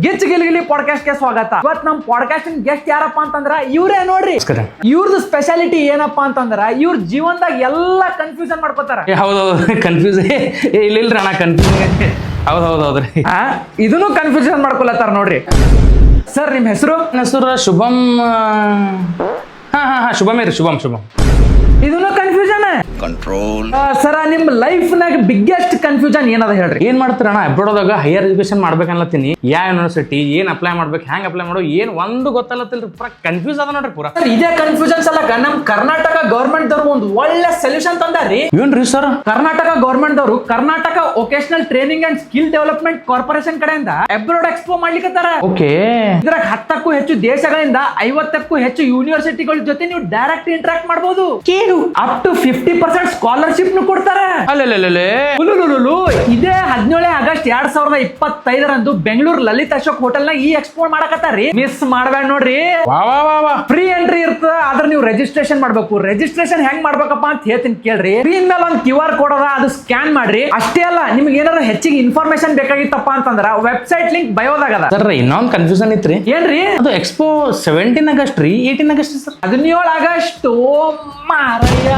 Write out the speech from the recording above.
ಗಿಚ್ ಗಿಲಿಗಿಲಿ podcast ಗೆ ಸ್ವಾಗತ. ಇವತ್ತು ನಮ್ಮ ಪಾಡ್ಕಾಸ್ಟ್ ಗೆಸ್ಟ್ ಯಾರಪ್ಪ ಅಂತಂದ್ರ ಇವ್ರೇ ನೋಡ್ರಿ. ಇವ್ರದ್ದು ಸ್ಪೆಷಾಲಿಟಿ ಏನಪ್ಪಾ ಅಂತಂದ್ರ ಇವ್ರ ಜೀವನದಾಗ ಎಲ್ಲಾ ಕನ್ಫ್ಯೂಷನ್ ಮಾಡ್ಕೋತಾರ. ಹೌದೌದು ಕನ್ಫ್ಯೂಸ್ ಇಲ್ಲಿಲ್ರಿ ಅಣ್ಣ ಕನ್ಫ್ಯೂಸ್ ಹೌದೌದ್ರಿ ಇದನ್ನು ಕನ್ಫ್ಯೂಷನ್ ಮಾಡ್ಕೊಳತ್ತಾರ ನೋಡ್ರಿ. ಸರ್ ನಿಮ್ ಹೆಸರು? ಹೆಸರು ಶುಭಂ. ಹಾ ಶುಭಮೇ ರೀ ಶುಭಂ. ಇದನ್ನು ಕನ್ಫ್ಯೂಷನ್ ಕಂಟ್ರೋಲ್. ಸರ ನಿಮ್ ಲೈಫ್ ನಾಗ ಬಿಗ್ಗೆಸ್ಟ್ ಕನ್ಫ್ಯೂಷನ್ ಏನದ ಹೇಳ್ರಿ? ಏನ್ ಮಾಡ್ತೀರಣ್ಣ ಅಬ್ರೋಡ್ದಾಗ ಹೈಯರ್ ಎಜುಕೇಶನ್ ಮಾಡ್ಬೇಕನ್ಲತ್ತೀನಿ. ಯಾವ ಯೂನಿವರ್ಸಿಟಿ ಏನ್ ಅಪ್ಲೈ ಮಾಡ್ಬೇಕು, ಹ್ಯಾಂಗ್ ಅಪ್ಲೈ ಮಾಡೋ ಏನ್ ಒಂದು ಗೊತ್ತಲ್ಲತ್ತಿಲ್ರಿ. ಪೂರಾ ಕನ್ಫ್ಯೂಸ್ ಅದ ನೋಡ್ರಿ ಪೂರಾ. ಇದೇ ಕನ್ಫ್ಯೂಷನ್ ಸಲಕ ನಮ್ ಕರ್ನಾಟಕ ಗವರ್ಮೆಂಟ್ ದವ್ರು ಒಂದು ಒಳ್ಳೆ ಸೊಲ್ಯೂಷನ್ ತಂದಾರ್ರಿ. ಏನ್ರಿ ಸರ್? ಕರ್ನಾಟಕ ಗವರ್ಮೆಂಟ್ ದವರು Karnataka vocational training and skill development corporation ಕಡೆಯಿಂದ ಅಬ್ರೋಡ್ ಎಕ್ಸ್ಪೋ ಮಾಡ್ಲಿಕ್ಕತ್ತಾರ. ಓಕೆ. ಇದ್ರಾಗ 10ಕ್ಕೂ ಹೆಚ್ಚು ದೇಶಗಳಿಂದ 50ಕ್ಕೂ ಹೆಚ್ಚು ಯೂನಿವರ್ಸಿಟಿಗಳ ಜೊತೆ ನೀವು ಡೈರೆಕ್ಟ್ ಇಂಟರಾಕ್ಟ್ ಮಾಡಬಹುದು. ಅಪ್ ಟು 50% ಸ್ಕಾಲರ್ಶಿಪ್ ನು ಕೊಡ್ತಾರೆ. ಇದೇ 17 ಆಗಸ್ಟ್ 2025 ಬೆಂಗಳೂರು ಲಲಿತ್ ಅಶೋಕ್ ಹೋಟೆಲ್ ನ ಈ ಎಕ್ಸ್ಪೋ ಮಾಡಕತ್ತಾರ್ರಿ. ಮಿಸ್ ಮಾಡಬೇಡ ನೋಡ್ರಿ. ಫ್ರೀ ಎಂಟ್ರಿ ಇರ್ತದ, ಆದ್ರೆ ನೀವು ರಿಜಿಸ್ಟ್ರೇಷನ್ ಮಾಡ್ಬೇಕು. ರಿಜಿಸ್ಟ್ರೇಷನ್ ಹೆಂಗ್ ಮಾಡ್ಬೇಕಪ್ಪ ಅಂತ ಹೇಳ್ತೀನಿ ಕೇಳ್ರಿ. ಸ್ಕ್ರೀನ್ ಮೇಲೆ ಒಂದು QR ಕೋಡ್ ಅದ, ಅದು ಸ್ಕ್ಯಾನ್ ಮಾಡ್ರಿ. ಅಷ್ಟೇ ಅಲ್ಲ, ನಿಮ್ಗೆ ಏನಾದ್ರು ಹೆಚ್ಚಿಗೆ ಇನ್ಫಾರ್ಮೇಶನ್ ಬೇಕಾಗಿತ್ತಪ್ಪ ಅಂತಂದ್ರ ವೆಬ್ಸೈಟ್ ಲಿಂಕ್ ಬಯೋದಾಗದ. ಸರ್ ಇನ್ನೊಂದು ಕನ್ಫ್ಯೂಷನ್ ಇತ್ರಿ. ಏನ್ರಿ ಅದು ಎಕ್ಸ್ಪೋ 17 ಆಗಸ್ಟ್ ರೀ 18 ಆಗಸ್ಟ್ ಸರ್? 17 ಆಗಸ್ಟ್ ಮಾರಯ್ಯ.